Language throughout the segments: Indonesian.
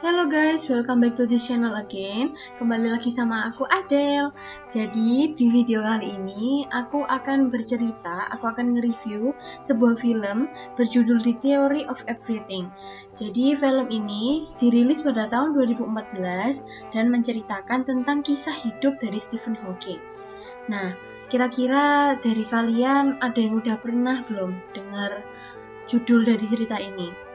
Hello guys, welcome back to this channel again. Kembali lagi sama aku Adele. Jadi di video kali ini aku akan nge-review sebuah film berjudul The Theory of Everything. Jadi film ini dirilis pada tahun 2014 dan menceritakan tentang kisah hidup dari Stephen Hawking. Nah, kira-kira dari kalian ada yang udah pernah belum dengar judul dari cerita ini?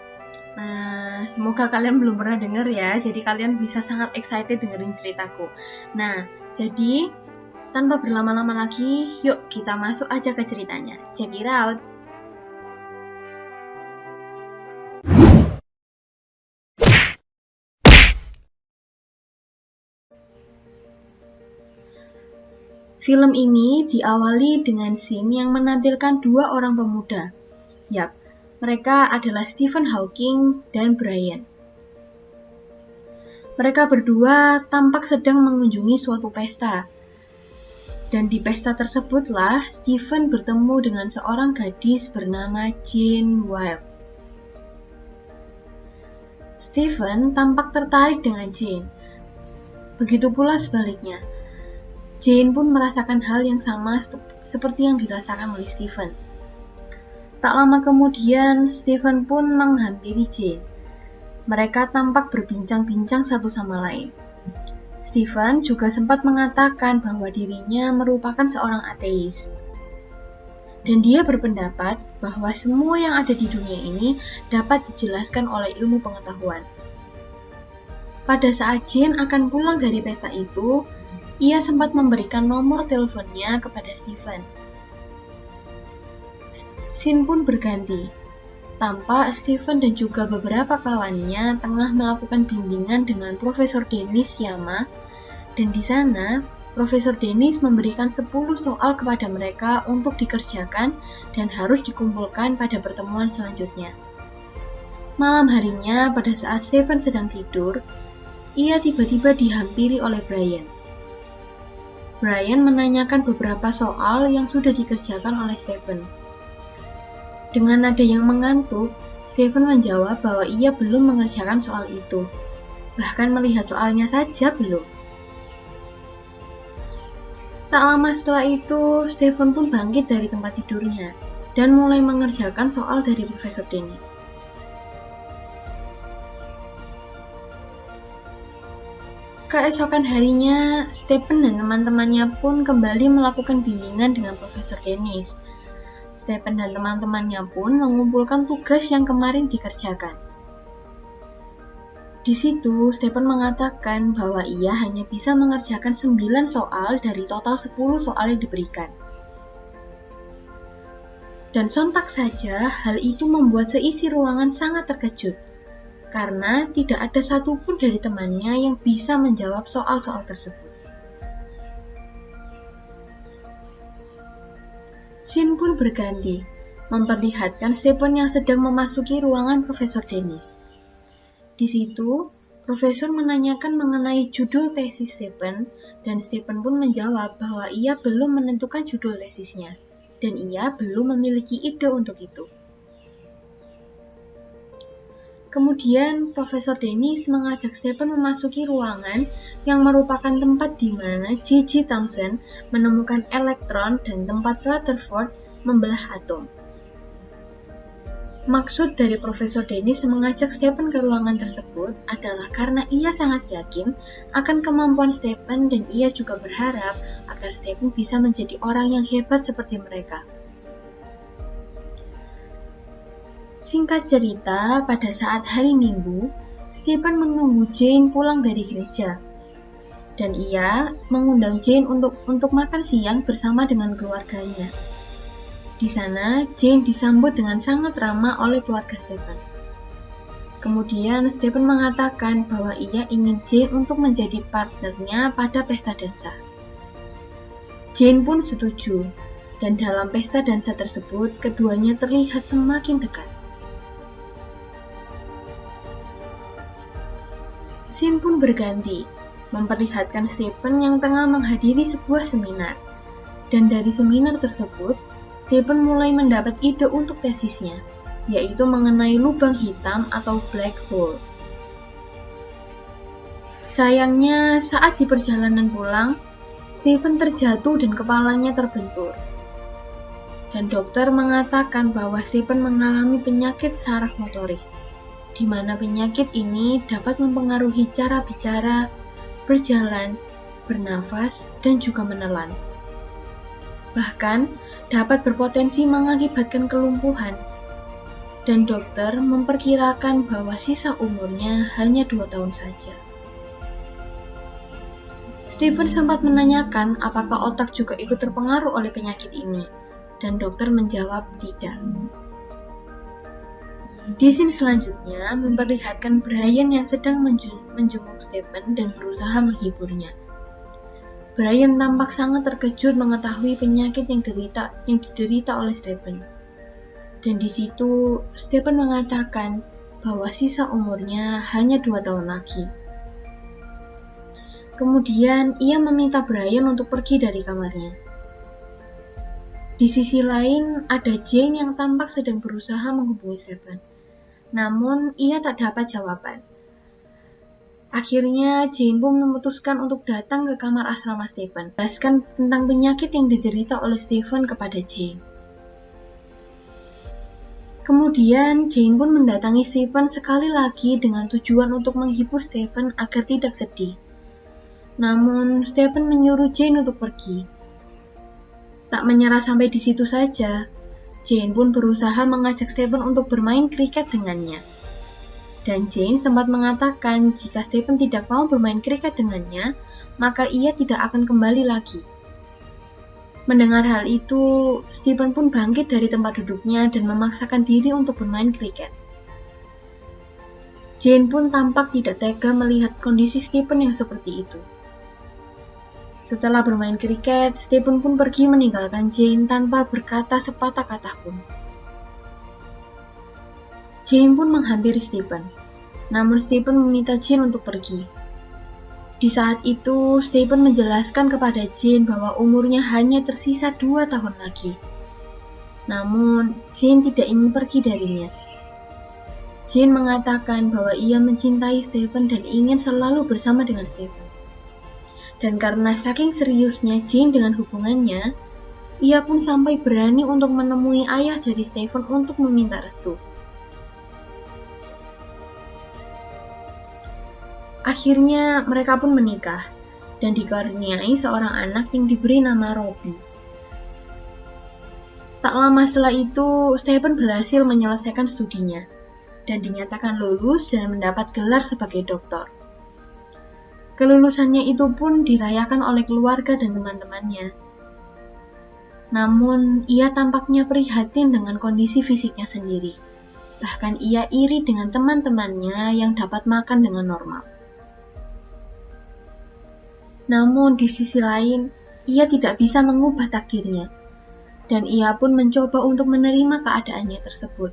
Nah, semoga kalian belum pernah denger ya, jadi kalian bisa sangat excited dengerin ceritaku. Nah, jadi tanpa berlama-lama lagi, yuk kita masuk aja ke ceritanya. Check it out! Film ini diawali dengan scene yang menampilkan dua orang pemuda. Yap, mereka adalah Stephen Hawking dan Brian. Mereka berdua tampak sedang mengunjungi suatu pesta. Dan di pesta tersebutlah Stephen bertemu dengan seorang gadis bernama Jane Wilde. Stephen tampak tertarik dengan Jane. Begitu pula sebaliknya. Jane pun merasakan hal yang sama seperti yang dirasakan oleh Stephen. Tak lama kemudian, Stephen pun menghampiri Jane. Mereka tampak berbincang-bincang satu sama lain. Stephen juga sempat mengatakan bahwa dirinya merupakan seorang ateis. Dan dia berpendapat bahwa semua yang ada di dunia ini dapat dijelaskan oleh ilmu pengetahuan. Pada saat Jane akan pulang dari pesta itu, ia sempat memberikan nomor teleponnya kepada Stephen. Scene pun berganti. Tampak Stephen dan juga beberapa kawannya tengah melakukan bimbingan dengan Profesor Dennis Yama, dan di sana Profesor Dennis memberikan 10 soal kepada mereka untuk dikerjakan dan harus dikumpulkan pada pertemuan selanjutnya. Malam harinya, pada saat Stephen sedang tidur, ia tiba-tiba dihampiri oleh Brian. Brian menanyakan beberapa soal yang sudah dikerjakan oleh Stephen. Dengan nada yang mengantuk, Stephen menjawab bahwa ia belum mengerjakan soal itu. Bahkan melihat soalnya saja belum. Tak lama setelah itu, Stephen pun bangkit dari tempat tidurnya dan mulai mengerjakan soal dari Profesor Dennis. Keesokan harinya, Stephen dan teman-temannya pun kembali melakukan bimbingan dengan Profesor Dennis. Stephen dan teman-temannya pun mengumpulkan tugas yang kemarin dikerjakan. Di situ, Stephen mengatakan bahwa ia hanya bisa mengerjakan 9 soal dari total 10 soal yang diberikan. Dan sontak saja, hal itu membuat seisi ruangan sangat terkejut, karena tidak ada satupun dari temannya yang bisa menjawab soal-soal tersebut. Scene pun berganti, memperlihatkan Stephen yang sedang memasuki ruangan Profesor Dennis. Di situ, Profesor menanyakan mengenai judul tesis Stephen, dan Stephen pun menjawab bahwa ia belum menentukan judul tesisnya, dan ia belum memiliki ide untuk itu. Kemudian, Profesor Dennis mengajak Stephen memasuki ruangan yang merupakan tempat di mana J.J. Thomson menemukan elektron dan tempat Rutherford membelah atom. Maksud dari Profesor Dennis mengajak Stephen ke ruangan tersebut adalah karena ia sangat yakin akan kemampuan Stephen dan ia juga berharap agar Stephen bisa menjadi orang yang hebat seperti mereka. Singkat cerita, pada saat hari Minggu, Stephen menunggu Jane pulang dari gereja. Dan ia mengundang Jane untuk makan siang bersama dengan keluarganya. Di sana, Jane disambut dengan sangat ramah oleh keluarga Stephen. Kemudian, Stephen mengatakan bahwa ia ingin Jane untuk menjadi partnernya pada pesta dansa. Jane pun setuju, dan dalam pesta dansa tersebut, keduanya terlihat semakin dekat. Scene pun berganti, memperlihatkan Stephen yang tengah menghadiri sebuah seminar. Dan dari seminar tersebut, Stephen mulai mendapat ide untuk tesisnya, yaitu mengenai lubang hitam atau black hole. Sayangnya, saat di perjalanan pulang, Stephen terjatuh dan kepalanya terbentur. Dan dokter mengatakan bahwa Stephen mengalami penyakit saraf motorik, di mana penyakit ini dapat mempengaruhi cara bicara, berjalan, bernafas, dan juga menelan. Bahkan, dapat berpotensi mengakibatkan kelumpuhan. Dan dokter memperkirakan bahwa sisa umurnya hanya 2 tahun saja. Stephen sempat menanyakan apakah otak juga ikut terpengaruh oleh penyakit ini, dan dokter menjawab tidak. Di scene selanjutnya memperlihatkan Brian yang sedang menjenguk Stephen dan berusaha menghiburnya. Brian tampak sangat terkejut mengetahui penyakit yang diderita oleh Stephen. Dan di situ Stephen mengatakan bahwa sisa umurnya hanya 2 tahun lagi. Kemudian ia meminta Brian untuk pergi dari kamarnya. Di sisi lain ada Jane yang tampak sedang berusaha menghubungi Stephen. Namun ia tak dapat jawaban. Akhirnya Jane pun memutuskan untuk datang ke kamar asrama Stephen, menjelaskan tentang penyakit yang diderita oleh Stephen kepada Jane. Kemudian Jane pun mendatangi Stephen sekali lagi dengan tujuan untuk menghibur Stephen agar tidak sedih. Namun Stephen menyuruh Jane untuk pergi. Tak menyerah sampai di situ saja, Jane pun berusaha mengajak Stephen untuk bermain kriket dengannya. Dan Jane sempat mengatakan jika Stephen tidak mau bermain kriket dengannya, maka ia tidak akan kembali lagi. Mendengar hal itu, Stephen pun bangkit dari tempat duduknya dan memaksakan diri untuk bermain kriket. Jane pun tampak tidak tega melihat kondisi Stephen yang seperti itu. Setelah bermain kriket, Stephen pun pergi meninggalkan Jane tanpa berkata sepatah kata pun. Jane pun menghampiri Stephen, namun Stephen meminta Jane untuk pergi. Di saat itu, Stephen menjelaskan kepada Jane bahwa umurnya hanya tersisa 2 tahun lagi. Namun, Jane tidak ingin pergi darinya. Jane mengatakan bahwa ia mencintai Stephen dan ingin selalu bersama dengan Stephen. Dan karena saking seriusnya Jane dengan hubungannya, ia pun sampai berani untuk menemui ayah dari Stephen untuk meminta restu. Akhirnya mereka pun menikah dan dikaruniai seorang anak yang diberi nama Robbie. Tak lama setelah itu, Stephen berhasil menyelesaikan studinya dan dinyatakan lulus dan mendapat gelar sebagai doktor. Kelulusannya itu pun dirayakan oleh keluarga dan teman-temannya. Namun, ia tampaknya prihatin dengan kondisi fisiknya sendiri. Bahkan ia iri dengan teman-temannya yang dapat makan dengan normal. Namun di sisi lain, ia tidak bisa mengubah takdirnya, dan ia pun mencoba untuk menerima keadaannya tersebut.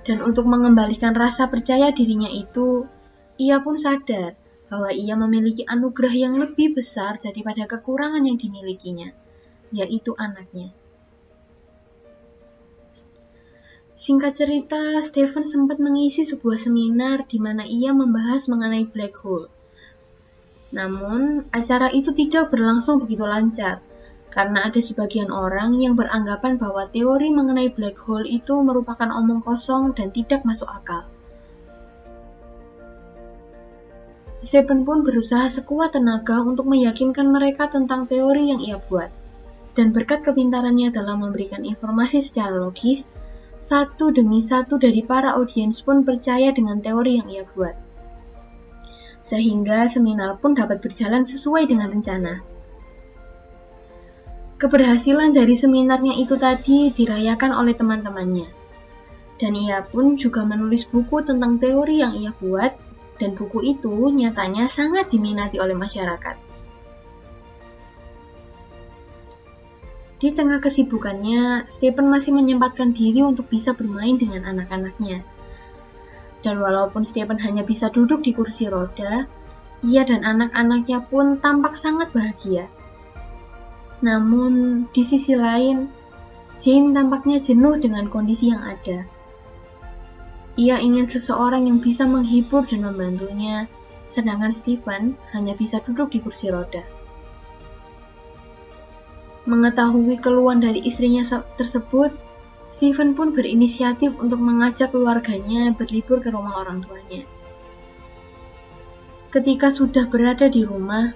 Dan untuk mengembalikan rasa percaya dirinya itu, ia pun sadar bahwa ia memiliki anugerah yang lebih besar daripada kekurangan yang dimilikinya, yaitu anaknya. Singkat cerita, Stephen sempat mengisi sebuah seminar di mana ia membahas mengenai black hole. Namun, acara itu tidak berlangsung begitu lancar, karena ada sebagian orang yang beranggapan bahwa teori mengenai black hole itu merupakan omong kosong dan tidak masuk akal. Stephen pun berusaha sekuat tenaga untuk meyakinkan mereka tentang teori yang ia buat, dan berkat kepintarannya dalam memberikan informasi secara logis, satu demi satu dari para audiens pun percaya dengan teori yang ia buat. Sehingga seminar pun dapat berjalan sesuai dengan rencana. Keberhasilan dari seminarnya itu tadi dirayakan oleh teman-temannya. Dan ia pun juga menulis buku tentang teori yang ia buat, dan buku itu nyatanya sangat diminati oleh masyarakat. Di tengah kesibukannya, Stephen masih menyempatkan diri untuk bisa bermain dengan anak-anaknya. Dan walaupun Stephen hanya bisa duduk di kursi roda, ia dan anak-anaknya pun tampak sangat bahagia. Namun, di sisi lain, Jane tampaknya jenuh dengan kondisi yang ada. Ia ingin seseorang yang bisa menghibur dan membantunya, sedangkan Stephen hanya bisa duduk di kursi roda. Mengetahui keluhan dari istrinya tersebut, Stephen pun berinisiatif untuk mengajak keluarganya berlibur ke rumah orang tuanya. Ketika sudah berada di rumah,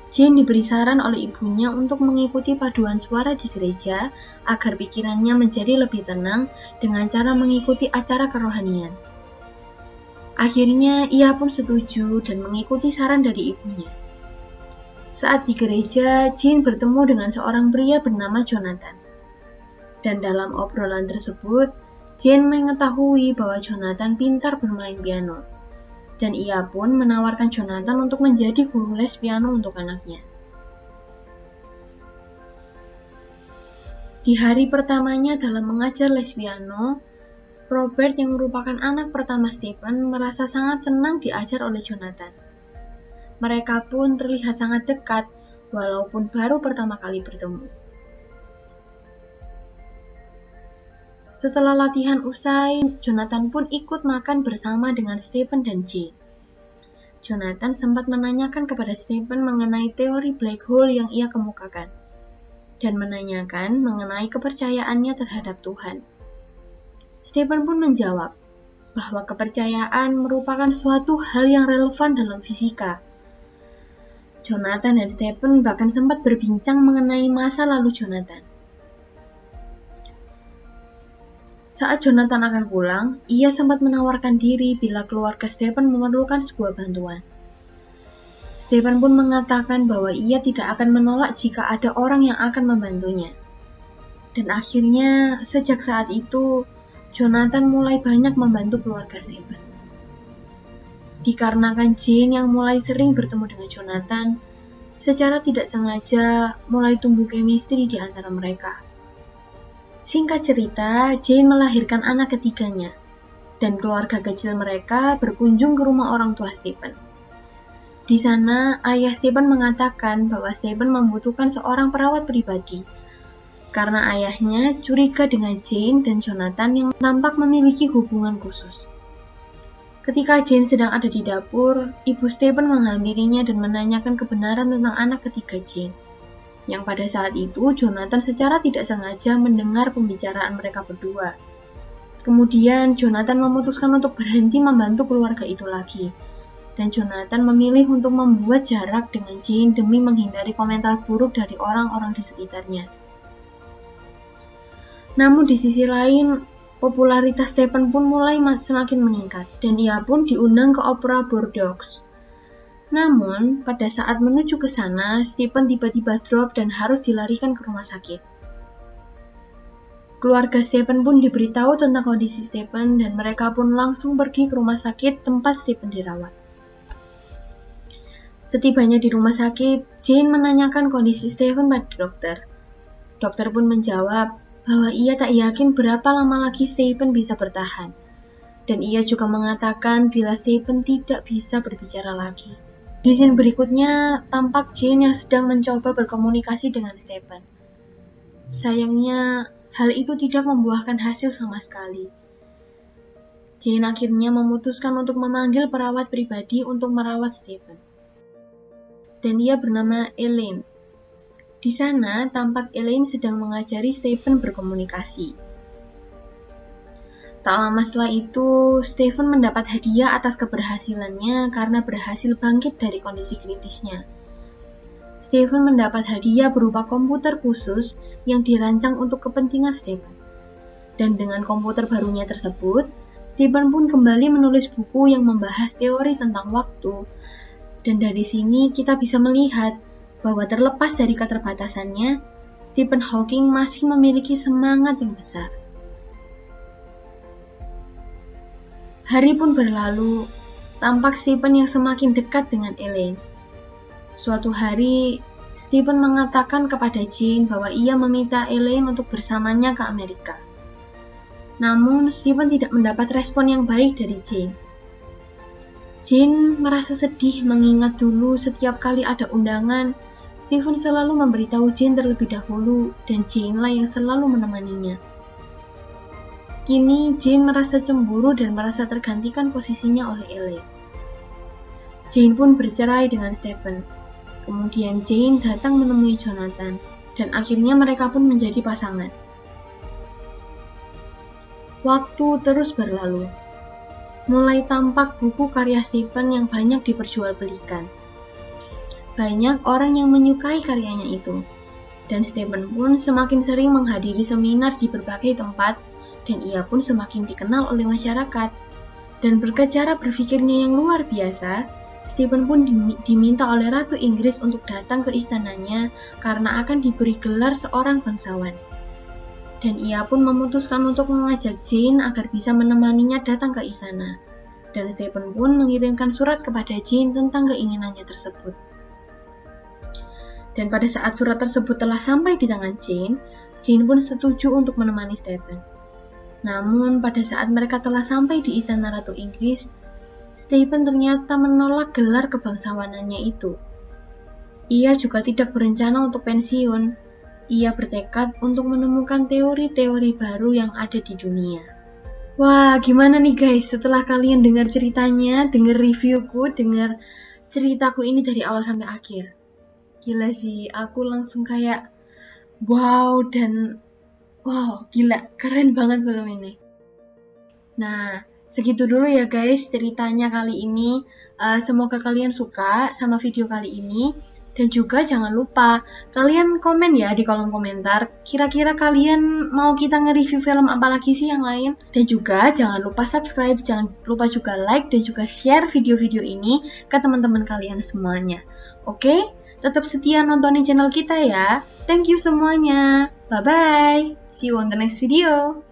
Jane diberi saran oleh ibunya untuk mengikuti paduan suara di gereja agar pikirannya menjadi lebih tenang dengan cara mengikuti acara kerohanian. Akhirnya ia pun setuju dan mengikuti saran dari ibunya. Saat di gereja, Jane bertemu dengan seorang pria bernama Jonathan. Dan dalam obrolan tersebut, Jane mengetahui bahwa Jonathan pintar bermain piano. Dan ia pun menawarkan Jonathan untuk menjadi guru les piano untuk anaknya. Di hari pertamanya dalam mengajar les piano, Robert yang merupakan anak pertama Stephen merasa sangat senang diajar oleh Jonathan. Mereka pun terlihat sangat dekat, walaupun baru pertama kali bertemu. Setelah latihan usai, Jonathan pun ikut makan bersama dengan Stephen dan Jane. Jonathan sempat menanyakan kepada Stephen mengenai teori black hole yang ia kemukakan, dan menanyakan mengenai kepercayaannya terhadap Tuhan. Stephen pun menjawab bahwa kepercayaan merupakan suatu hal yang relevan dalam fisika. Jonathan dan Stephen bahkan sempat berbincang mengenai masa lalu Jonathan. Saat Jonathan akan pulang, ia sempat menawarkan diri bila keluarga Stephen memerlukan sebuah bantuan. Stephen pun mengatakan bahwa ia tidak akan menolak jika ada orang yang akan membantunya. Dan akhirnya, sejak saat itu, Jonathan mulai banyak membantu keluarga Stephen. Dikarenakan Jane yang mulai sering bertemu dengan Jonathan, secara tidak sengaja mulai tumbuh chemistry di antara mereka. Singkat cerita, Jane melahirkan anak ketiganya, dan keluarga kecil mereka berkunjung ke rumah orang tua Stephen. Di sana, ayah Stephen mengatakan bahwa Stephen membutuhkan seorang perawat pribadi, karena ayahnya curiga dengan Jane dan Jonathan yang tampak memiliki hubungan khusus. Ketika Jane sedang ada di dapur, ibu Stephen menghampirinya dan menanyakan kebenaran tentang anak ketiga Jane. Yang pada saat itu, Jonathan secara tidak sengaja mendengar pembicaraan mereka berdua. Kemudian, Jonathan memutuskan untuk berhenti membantu keluarga itu lagi. Dan Jonathan memilih untuk membuat jarak dengan Jane demi menghindari komentar buruk dari orang-orang di sekitarnya. Namun di sisi lain, popularitas Stephen pun mulai semakin meningkat, dan ia pun diundang ke opera Bordeaux. Namun, pada saat menuju ke sana, Stephen tiba-tiba drop dan harus dilarikan ke rumah sakit. Keluarga Stephen pun diberitahu tentang kondisi Stephen dan mereka pun langsung pergi ke rumah sakit tempat Stephen dirawat. Setibanya di rumah sakit, Jane menanyakan kondisi Stephen pada dokter. Dokter pun menjawab bahwa ia tak yakin berapa lama lagi Stephen bisa bertahan. Dan ia juga mengatakan bila Stephen tidak bisa berbicara lagi. Di scene berikutnya, tampak Jane yang sedang mencoba berkomunikasi dengan Stephen. Sayangnya, hal itu tidak membuahkan hasil sama sekali. Jane akhirnya memutuskan untuk memanggil perawat pribadi untuk merawat Stephen. Dan ia bernama Elaine. Di sana, tampak Elaine sedang mengajari Stephen berkomunikasi. Tak lama setelah itu, Stephen mendapat hadiah atas keberhasilannya karena berhasil bangkit dari kondisi kritisnya. Stephen mendapat hadiah berupa komputer khusus yang dirancang untuk kepentingan Stephen. Dan dengan komputer barunya tersebut, Stephen pun kembali menulis buku yang membahas teori tentang waktu. Dan dari sini kita bisa melihat bahwa terlepas dari keterbatasannya, Stephen Hawking masih memiliki semangat yang besar. Hari pun berlalu, tampak Stephen yang semakin dekat dengan Elaine. Suatu hari, Stephen mengatakan kepada Jane bahwa ia meminta Elaine untuk bersamanya ke Amerika. Namun, Stephen tidak mendapat respon yang baik dari Jane. Jane merasa sedih mengingat dulu setiap kali ada undangan, Stephen selalu memberitahu Jane terlebih dahulu dan Jane lah yang selalu menemaninya. Kini Jane merasa cemburu dan merasa tergantikan posisinya oleh Elaine. Jane pun bercerai dengan Stephen. Kemudian Jane datang menemui Jonathan, dan akhirnya mereka pun menjadi pasangan. Waktu terus berlalu. Mulai tampak buku karya Stephen yang banyak diperjualbelikan. Banyak orang yang menyukai karyanya itu, dan Stephen pun semakin sering menghadiri seminar di berbagai tempat, dan ia pun semakin dikenal oleh masyarakat. Dan berkat cara berpikirnya yang luar biasa, Stephen pun diminta oleh Ratu Inggris untuk datang ke istananya karena akan diberi gelar seorang bangsawan. Dan ia pun memutuskan untuk mengajak Jane agar bisa menemaninya datang ke istana. Dan Stephen pun mengirimkan surat kepada Jane tentang keinginannya tersebut. Dan pada saat surat tersebut telah sampai di tangan Jane, Jane pun setuju untuk menemani Stephen. Namun pada saat mereka telah sampai di istana Ratu Inggris, Stephen ternyata menolak gelar kebangsawanannya itu. Ia juga tidak berencana untuk pensiun. Ia bertekad untuk menemukan teori-teori baru yang ada di dunia. Wah, gimana nih guys setelah kalian dengar ceritanya, dengar reviewku, dengar ceritaku ini dari awal sampai akhir? Gila sih, aku langsung kayak wow dan wow, gila, keren banget film ini. Nah, segitu dulu ya guys ceritanya kali ini. Semoga kalian suka sama video kali ini. Dan juga jangan lupa, kalian komen ya di kolom komentar, kira-kira kalian mau kita nge-review film apa lagi sih yang lain? Dan juga jangan lupa subscribe, jangan lupa juga like dan juga share video-video ini ke teman-teman kalian semuanya. Oke? Tetap setia nontonin channel kita ya. Thank you semuanya. Bye-bye. See you on the next video.